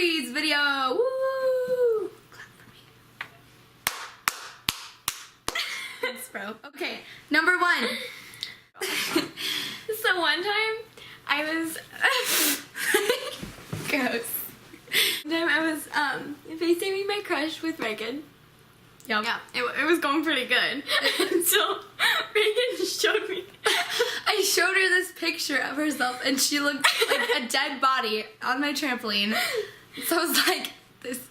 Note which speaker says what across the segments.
Speaker 1: Chloe's video. Woo! Clap for me. Thanks, bro. Okay, number 1.
Speaker 2: So one time I was
Speaker 1: Gross.
Speaker 2: one time I was FaceTiming my crush with Reagan.
Speaker 1: Yep.
Speaker 2: Yeah, it was going pretty good. So Reagan showed me.
Speaker 1: I showed her this picture of herself and she looked like a dead body on my trampoline. So I was like,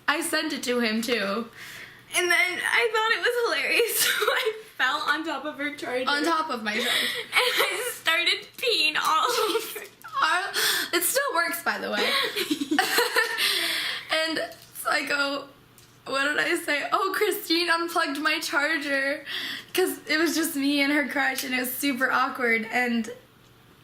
Speaker 1: I sent it to him too.
Speaker 2: And then I thought it was hilarious, so I fell on top of her charger.
Speaker 1: On top of my charger.
Speaker 2: And I started peeing all over.
Speaker 1: It still works, by the way. And so I go, what did I say? Oh, Christine unplugged my charger. Because it was just me and her crush, and it was super awkward. And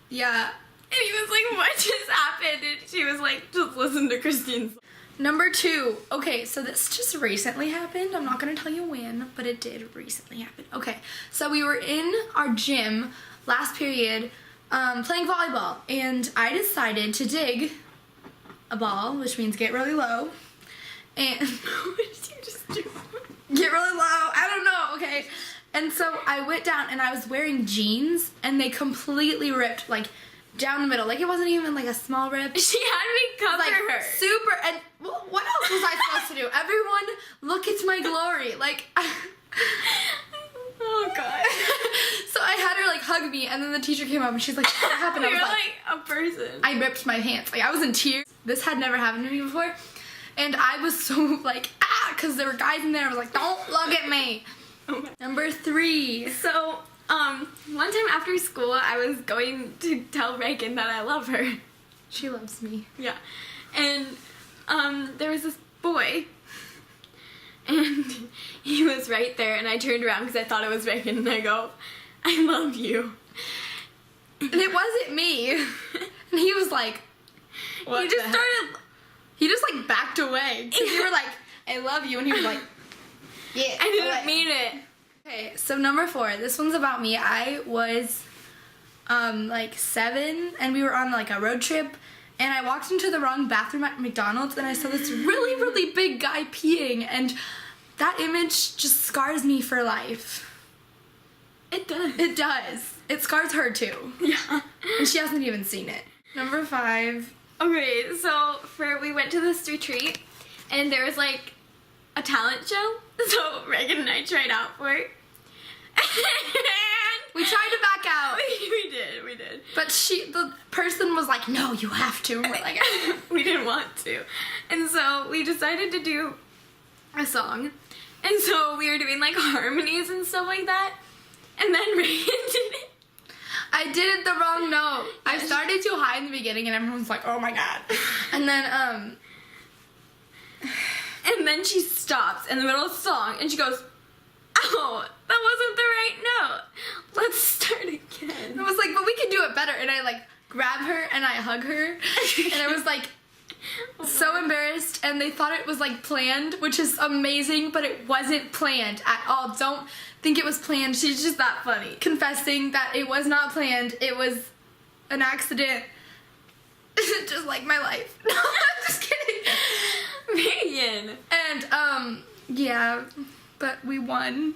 Speaker 1: yeah.
Speaker 2: And he was like, what just happened? And she was like, just listen to Christine's.
Speaker 1: Number 2. Okay, so this just recently happened. I'm not going to tell you when, but it did recently happen. Okay, so we were in our gym last period playing volleyball, and I decided to dig a ball, which means get really low. And
Speaker 2: What did you just do?
Speaker 1: get really low. I don't know, okay. And so I went down, and I was wearing jeans, and they completely ripped, like, down the middle. Like, it wasn't even, like, a small rip.
Speaker 2: She had me cover
Speaker 1: Like,
Speaker 2: her.
Speaker 1: super, and what else was I supposed to do? Everyone, look at my glory. Like,
Speaker 2: Oh, God.
Speaker 1: so I had her, like, hug me, and then the teacher came up, and she's like, what happened? I
Speaker 2: You're
Speaker 1: was
Speaker 2: like a person.
Speaker 1: I ripped my pants. Like, I was in tears. This had never happened to me before. And I was so, like, because there were guys in there. I was like, don't look at me.
Speaker 2: Oh,
Speaker 1: Number 3.
Speaker 2: So, one time after school, I was going to tell Reagan that I love her.
Speaker 1: She loves me.
Speaker 2: Yeah. And, there was this boy, and he was right there, and I turned around because I thought it was Reagan, and I go, I love you.
Speaker 1: And it wasn't me. And he was like, what
Speaker 2: He just
Speaker 1: the heck?
Speaker 2: started,
Speaker 1: He just, like, backed away. Because you were like, I love you. And he was like, yeah.
Speaker 2: I didn't
Speaker 1: away.
Speaker 2: mean it.
Speaker 1: Okay, so number 4. This one's about me. I was, like, 7, and we were on, like, a road trip. And I walked into the wrong bathroom at McDonald's, and I saw this really, really big guy peeing. And that image just scars me for life.
Speaker 2: It does.
Speaker 1: It does. It scars her, too.
Speaker 2: Yeah.
Speaker 1: And she hasn't even seen it. Number 5.
Speaker 2: Okay, so we went to this retreat, and there was like a talent show. So Reagan and I tried out for it. And
Speaker 1: We tried to back out.
Speaker 2: we did.
Speaker 1: But the person was like, no, you have to. And we're like,
Speaker 2: We didn't want to. And so we decided to do a song. And so we were doing like harmonies and stuff like that. And then Reagan did it.
Speaker 1: I did it the wrong note. I started too high in the beginning, and everyone's like, oh my god. And
Speaker 2: then she stops in the middle of the song, and she goes, oh, that wasn't the right note. Let's start again.
Speaker 1: I was like, but we can do it better. And I, like, grab her, and I hug her. And I was, like, so embarrassed. And they thought it was, like, planned, which is amazing, but it wasn't planned at all. Don't think it was planned. She's just that funny. Confessing that it was not planned. It was an accident. Just like my life. No, I'm just kidding.
Speaker 2: Reagan.
Speaker 1: And, yeah, but we won.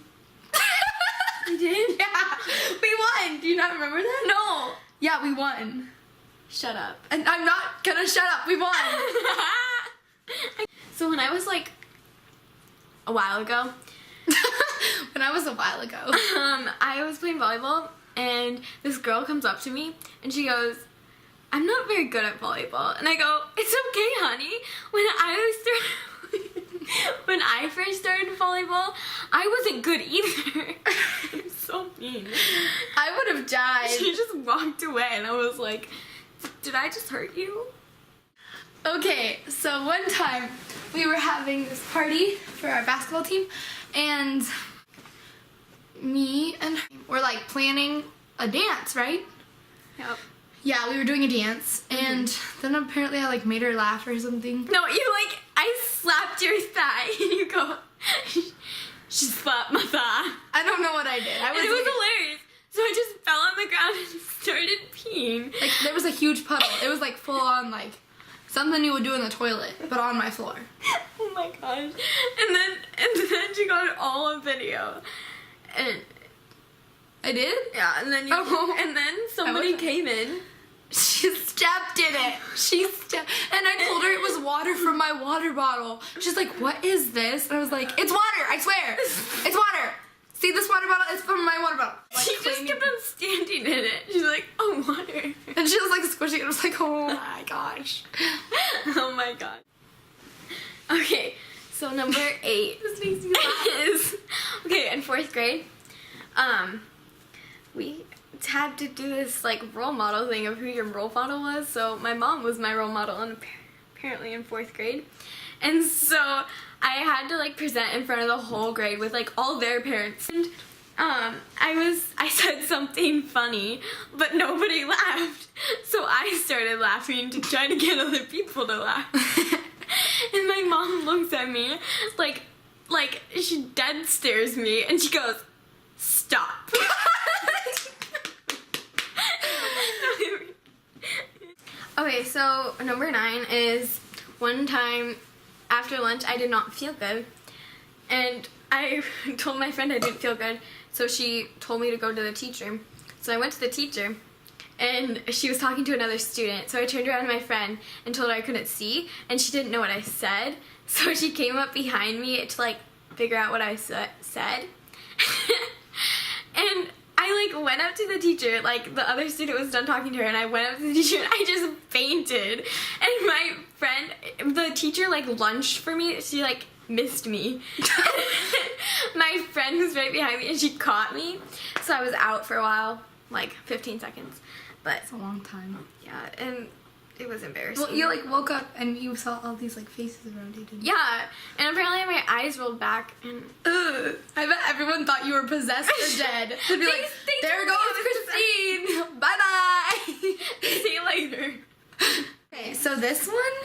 Speaker 2: You did?
Speaker 1: Yeah, we won. Do you not remember that?
Speaker 2: No.
Speaker 1: Yeah, we won.
Speaker 2: Shut up.
Speaker 1: And I'm not gonna shut up. We won.
Speaker 2: So when I was like a while ago,
Speaker 1: When I was a while ago.
Speaker 2: I was playing volleyball, and this girl comes up to me, and she goes, I'm not very good at volleyball. And I go, it's okay, honey. When I first started volleyball, I wasn't good either. I'm so mean.
Speaker 1: I would have died.
Speaker 2: She just walked away, and I was like, did I just hurt you?
Speaker 1: Okay, so one time we were having this party for our basketball team, and me and her were like planning a dance, right?
Speaker 2: Yep.
Speaker 1: Yeah, we were doing a dance, and then apparently I like made her laugh or something.
Speaker 2: No, I slapped your thigh, and you go, she slapped my thigh.
Speaker 1: I don't know what I did.
Speaker 2: And it was hilarious. So I just fell on the ground and started peeing.
Speaker 1: Like, there was a huge puddle. It was like full on, like, something you would do in the toilet, but on my floor.
Speaker 2: Oh my gosh. And then she got it all on video. And
Speaker 1: I did?
Speaker 2: yeah, and then somebody came in.
Speaker 1: She stepped in it. And I told her it was water from my water bottle. She's like, what is this? And I was like, it's water, I swear. It's water. See this water bottle? It's from my water bottle. Like,
Speaker 2: She just kept on standing in it. She's like, oh, water.
Speaker 1: And she was like squishing it. I was like, oh my gosh.
Speaker 2: Oh my god. Okay, so number 8
Speaker 1: This makes me laugh.
Speaker 2: is, okay, in 4th grade, we had to do this like role model thing of who your role model was. So my mom was my role model, and apparently in 4th grade, and so I had to like present in front of the whole grade with like all their parents. And I said something funny, but nobody laughed. So I started laughing to try to get other people to laugh. And my mom looks at me like she dead stares me, and she goes, "Stop." Okay, so number 9 is one time after lunch I did not feel good, and I told my friend I didn't feel good, so she told me to go to the teacher. So I went to the teacher, and she was talking to another student, so I turned around to my friend and told her I couldn't see, and she didn't know what I said, so she came up behind me to like figure out what I said. And I like went up to the teacher, like the other student was done talking to her, and I went up to the teacher and I just fainted. And my friend, the teacher like lunged for me, she like missed me. My friend was right behind me and she caught me, so I was out for a while, like 15 seconds. But
Speaker 1: It's a long time.
Speaker 2: yeah, and it was embarrassing.
Speaker 1: Well, you like woke up and you saw all these like faces around you, didn't you?
Speaker 2: Yeah, and apparently my eyes rolled back, and
Speaker 1: Ugh. I bet everyone thought you were possessed or dead. They'd be like,
Speaker 2: they
Speaker 1: there
Speaker 2: told me
Speaker 1: goes Christine. Bye-bye.
Speaker 2: see you later.
Speaker 1: Okay, so this one,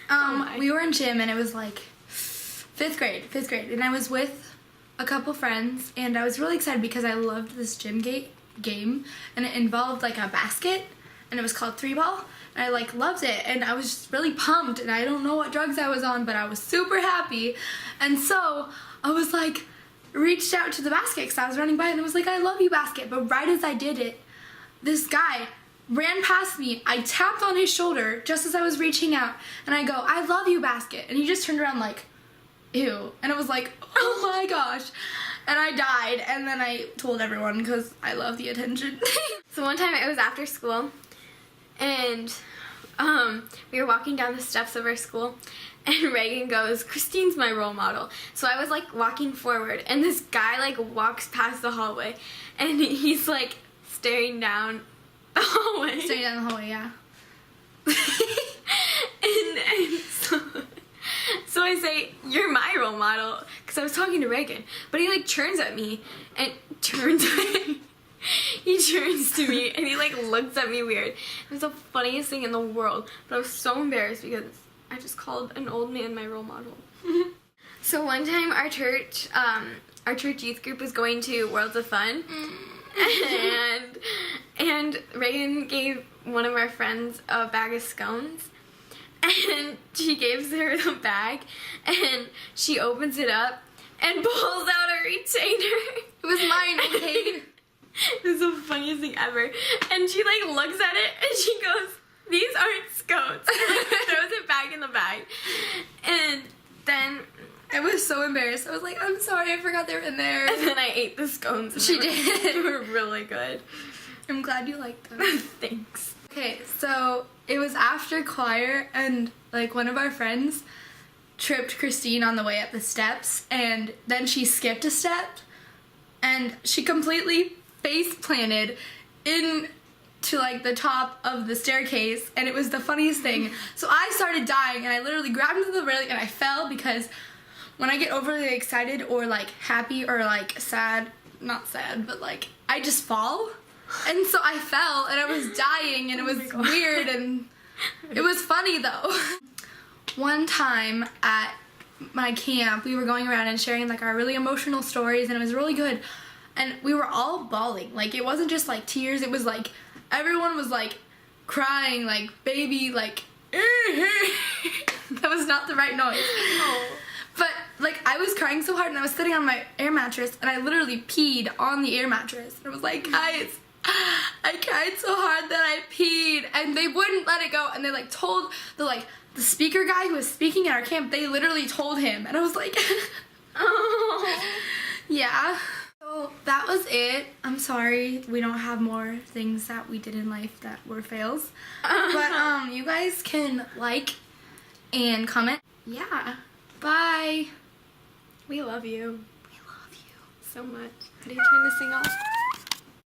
Speaker 2: my.
Speaker 1: we were in gym and it was like 5th grade, and I was with a couple friends, and I was really excited because I loved this gym game, and it involved like a basket, and it was called 3-ball, and I like loved it, and I was just really pumped, and I don't know what drugs I was on, but I was super happy, and so I was like, reached out to the basket because I was running by, and I was like, I love you, basket, but right as I did it, this guy ran past me. I tapped on his shoulder just as I was reaching out, and I go, I love you, basket, and he just turned around like, ew, and I was like, oh my gosh, and I died, and then I told everyone because I love the attention.
Speaker 2: So one time it was after school, and we were walking down the steps of our school, and Reagan goes, Christine's my role model. So I was like walking forward, and this guy like walks past the hallway, and he's like staring down the hallway.
Speaker 1: Staring down the hallway, yeah.
Speaker 2: and so I say, you're my role model, because I was talking to Reagan, but he like turns at me and he turns to me and he like looks at me weird. It was the funniest thing in the world, but I was so embarrassed because I just called an old man my role model. So one time our church youth group was going to Worlds of Fun, and Reagan gave one of our friends a bag of scones. And she gives her the bag, and she opens it up and pulls out a retainer.
Speaker 1: It was mine, okay?
Speaker 2: It was the funniest thing ever. And she like looks at it and she goes, these aren't scones. And like, throws it back in the bag. And then
Speaker 1: I was so embarrassed. I was like, I'm sorry, I forgot they were in there.
Speaker 2: And then I ate the scones. And
Speaker 1: She
Speaker 2: they
Speaker 1: did.
Speaker 2: were really good.
Speaker 1: I'm glad you liked them.
Speaker 2: Thanks.
Speaker 1: Okay, so it was after choir, and like one of our friends tripped Christine on the way up the steps, and then she skipped a step, and she completely face planted into like the top of the staircase, and it was the funniest thing. So I started dying, and I literally grabbed into the railing, and I fell because when I get overly excited or like happy or like sad, not sad, but like I just fall. And so I fell, and I was dying, and it was weird, and it was funny, though. One time at my camp, we were going around and sharing, like, our really emotional stories, and it was really good. And we were all bawling. Like, it wasn't just, like, tears. It was, like, everyone was, like, crying, like, baby, like, That was not the right noise.
Speaker 2: Oh.
Speaker 1: But like I was crying so hard and I was sitting on my air mattress and I literally peed on the air mattress. And I was like, guys, I cried so hard that I peed, and they wouldn't let it go. And they like told the speaker guy who was speaking at our camp. They literally told him, and I was like,
Speaker 2: Oh.
Speaker 1: yeah. So that was it. I'm sorry we don't have more things that we did in life that were fails. But you guys can like and comment. Yeah. Bye.
Speaker 2: We love you
Speaker 1: We love you
Speaker 2: so much. How do you turn this thing off?